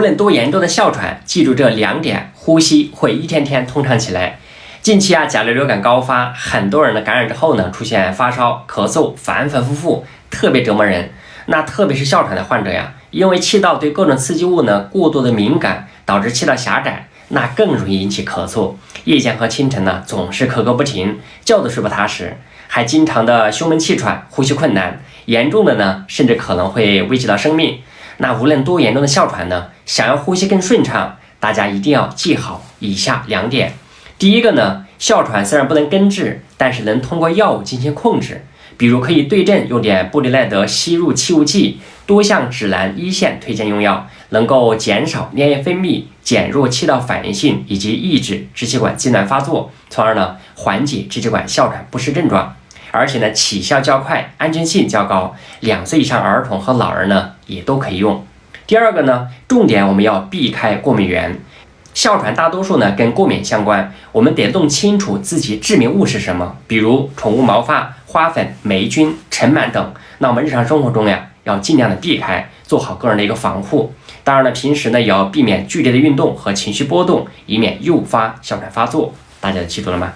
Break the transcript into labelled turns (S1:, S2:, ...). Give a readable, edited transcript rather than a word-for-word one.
S1: 论多严重的哮喘，记住这2点，呼吸会一天天通畅起来。近期甲流流感高发，很多人的感染之后呢，出现发烧、咳嗽，反反复复，特别折磨人。那特别是哮喘的患者呀，因为气道对各种刺激物呢过度的敏感，导致气道狭窄，那更容易引起咳嗽。夜间和清晨呢，总是咳个不停，觉都睡不踏实，还经常的胸闷气喘，呼吸困难，严重的呢，甚至可能会危及到生命。那无论多严重的哮喘呢，想要呼吸更顺畅，大家一定要记好以下2点。第一个呢，哮喘虽然不能根治，但是能通过药物进行控制，比如可以对症用点布利奈德吸入气雾剂，多项指南一线推荐用药，能够减少粘液分泌，减弱气道反应性，以及抑制支气管痉挛发作，从而呢缓解支气管哮喘不适症状。而且呢起效较快，安全性较高，2岁以上儿童和老人呢也都可以用。第二个呢，重点我们要避开过敏源。哮喘大多数呢跟过敏相关，我们得弄清楚自己致敏物是什么，比如宠物毛发、花粉、霉菌、尘螨等。那我们日常生活中呀，要尽量的避开，做好个人的一个防护。当然呢，平时呢也要避免剧烈的运动和情绪波动，以免诱发哮喘发作。大家记住了吗？